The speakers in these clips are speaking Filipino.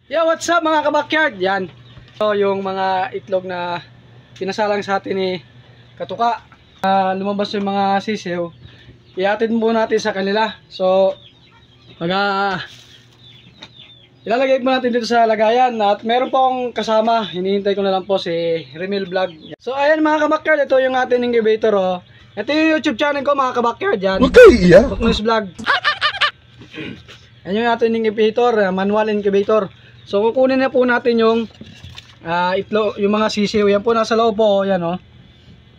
Yo, what's up mga kabakyard? Yan. So, yung mga itlog na pinasalang sa atin ni Katuka. Lumabas yung mga sisiw. Iatid mo natin sa kanila. So, ilalagay mo natin dito sa lagayan. At meron po akong kasama. Hinihintay ko na lang po si Remil Vlog. So, ayan mga kabakyard. Ito yung ating incubator. Oh. Ito yung YouTube channel ko mga kabakyard. Yan. Okay, yeah. Buknos Vlog. Yan yung ating incubator. Manual incubator. So kukunin na po natin yung itlog, yung mga sisiw. Yan po nasa loob po, yan oh.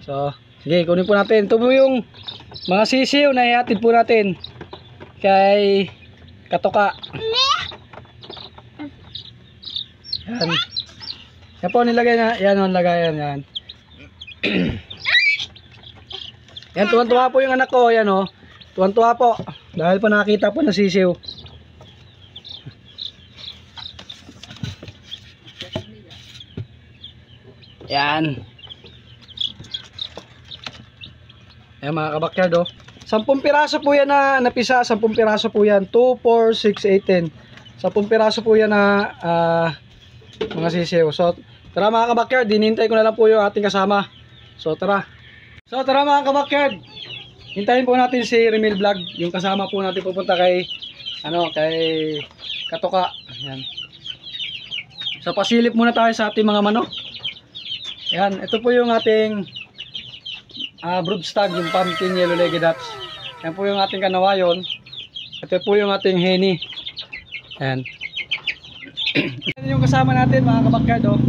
So, sige, kunin po natin. Ito po yung mga sisiw na ihatid po natin kay Katuka. Yan. Yan po nilagay na, yan oh, lagayan yan. Yan, tuwan-tuwa po yung anak ko, yan oh. Tuwan-tuwa po dahil po nakita po na sisiw. Yan. Ayan mga kabakyard oh. 10 piraso po yan na napisa. 10 piraso po yan. 2, 4, 6, 8, 10. 10 piraso po yan na mga sisiw. So tara mga kabakyard, hinintay ko na lang po yung ating kasama. So tara. So tara mga kabakyard, hintayin po natin si Remil Vlog. Yung kasama po natin pupunta kay kay Katuka. Ayan. So pasilip muna tayo sa ating mga manok. Yan, ito po yung ating broodstag, yung pumpkin yellow-legged ducks. Yan po yung ating kanawayon. Ito po yung ating henny. Yan. Yan yung kasama natin mga kabakyard oh.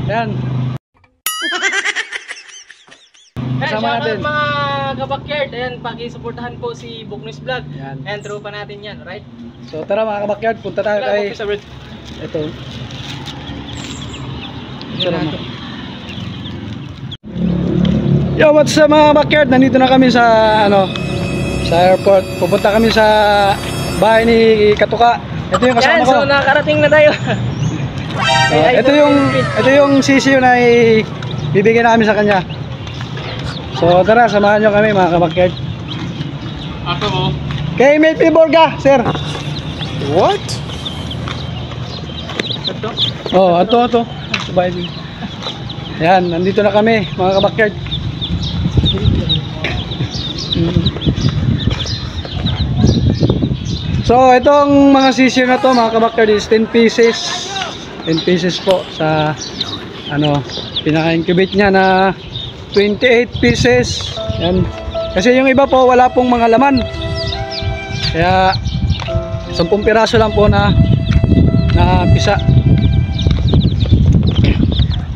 Yan. Kasama natin mga kabakyard. Ayan, paki-suportahan po si Buknos Vlog. Yan. Ayan, tropa natin yan, right? So tara mga kabakyard, punta tayo kay ito. Yo, what's up mga backyard? Nandito na kami sa sa airport. Pupunta kami sa bahay ni Katuka. Ito yung kasama ko. So nakarating na tayo. Ito yung sisiyo na bibigyan namin sa kanya. So tara, samahan nyo kami mga kabakyard. Ako mo. Kay May Piborga, sir. What? Ito? Oh, ito. Sabay din. Yan, nandito na kami mga kabakyard. So, itong mga sisiyo na to mga kabakyard is 10 pieces. 10 pieces po sa pinaka-incubate niya na 28 pieces. Yan. Kasi yung iba po wala pong mga laman. Kaya 10 piraso lang po na pisa.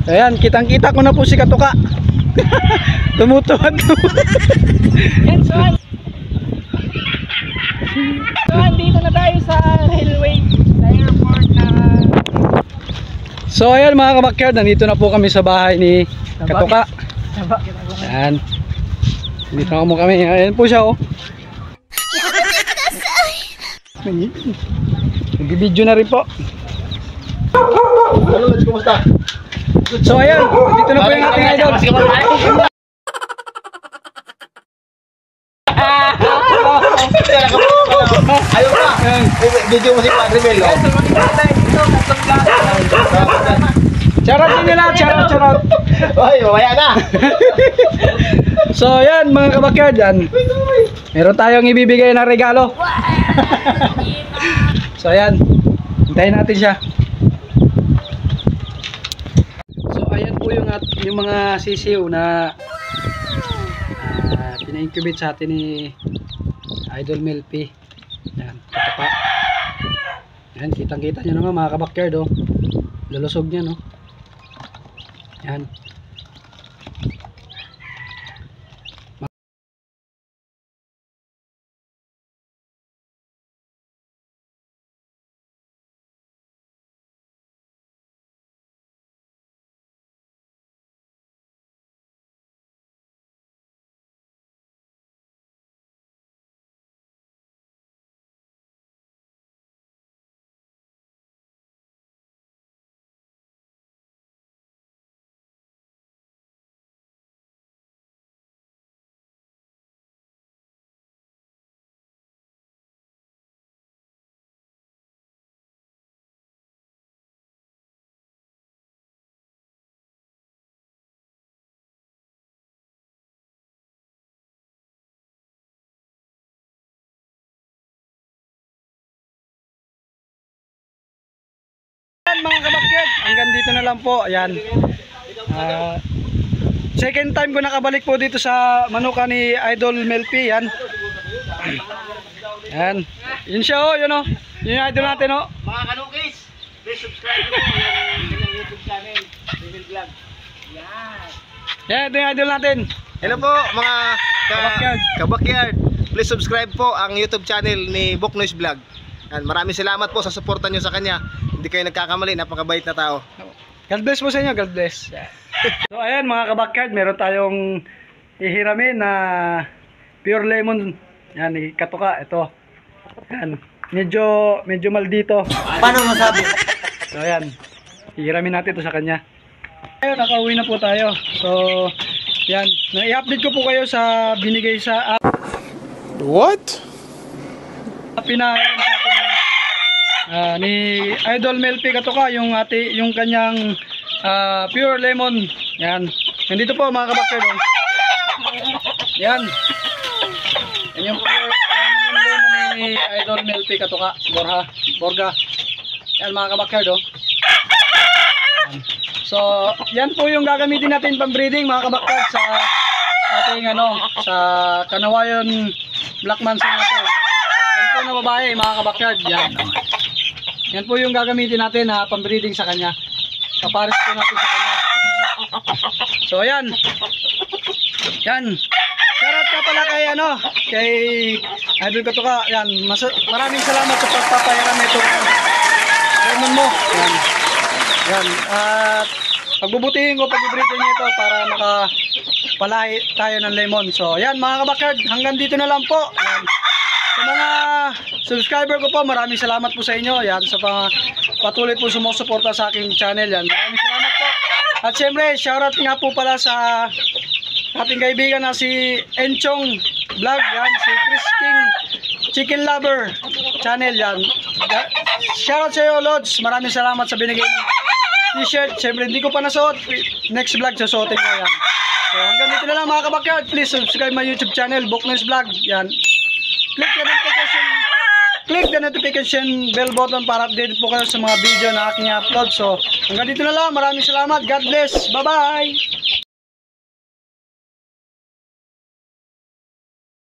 Ayan, kitang-kita ko na po si Katuka. Tumutuwad. And so dito na tayo sa railway, sa airport na. So ayan mga kabakyard, nandito na po kami sa bahay ni Katuka. Ayan. Dito na mo kami. Ayan po siya oh. Nag-video na rin po. Hello, kumusta? So ayan, dito na po yung ating idol. Ayaw ka! Video mo si Padre Mel. Charot din nila, charot. Ay, mamaya na! So ayan mga kabakyard, yan. Meron tayong ibibigay na regalo. So ayan, hintayin natin siya. So ayan po yung mga sisiw na pina-incubate sa atin ni Idol Mel P. Yan, Katuka. Yan, kitang-kita nyo naman mga kabakyard oh. Lulusog niya no. Yan. Mga kabakyard, hanggang dito na lang po. Ayan. Second time ko nakabalik po dito sa manuka ni Idol Melpi. Yan. Yan. Yun siya oh, yun oh. Yun yung idol natin oh. Mga kanukis, please subscribe ko yung YouTube channel, Rebel Vlog. Yan. Yan, ito yung idol natin. Hello po mga Kabakyard. kabakyard. Please subscribe po ang YouTube channel ni Boknoise Vlog. Yan, maraming salamat po sa suporta nyo sa kanya. Hindi kayo nagkakamali, napakabait na tao. God bless po sa inyo, God bless. So ayan mga kabakyard, meron tayong ihiramin na pure lemon. Yan, katuka, ito. Yan, medyo maldito. Paano masabi? So ayan, ihiramin natin ito sa kanya. Ayun, nakauwi na po tayo. So, yan, i-update ko po kayo sa binigay sa What? pinahiram sa atin ni Idol Melpi Katuka, yung kanyang pure lemon. Yan. Nandito po mga kabakyard. Yan. Yan yung lemon ni Idol Melpi Katuka, Borga. Yan mga kabakyard oh. So, yan po yung gagamitin natin pang-breeding mga kabakyard sa ating sa Kanawayon Black Manson natin. Yan po na babae mga kabakyard. Yan. Yan po yung gagamitin natin na pang-breeding sa kanya. Papares po natin sa kanya. So, yan. Yan. Shoutout ka pala kay Idol Katuka. Yan. Maraming salamat sa pagpapahiram ito. Lemon mo. Yan. Yan. At pagbubutihin ko pag-breeding ito para makapalahi tayo ng lemon. So, yan mga kabakyard. Hanggang dito na lang po. Yan. Sa mga subscriber ko po, maraming salamat po sa inyo. Yan, sa patuloy po sumusuporta sa aking channel. Yan, maraming salamat po. At syempre, shoutout nga po pala sa ating kaibigan na si Enchong Vlog. Yan, si Chris King Chicken Lover channel. Yan. Shoutout sa iyo, Lods. Maraming salamat sa binigay ng t-shirt. Syempre, hindi ko pa nasuot. Next vlog, susuotin ko yan. So, hanggang dito na lang mga kabakyard. Please subscribe my YouTube channel, Boknoise Vlog. Yan. Click the notification bell button para update po kayo sa mga video na aking upload. So, hanggang dito na lang. Maraming salamat. God bless. Bye-bye.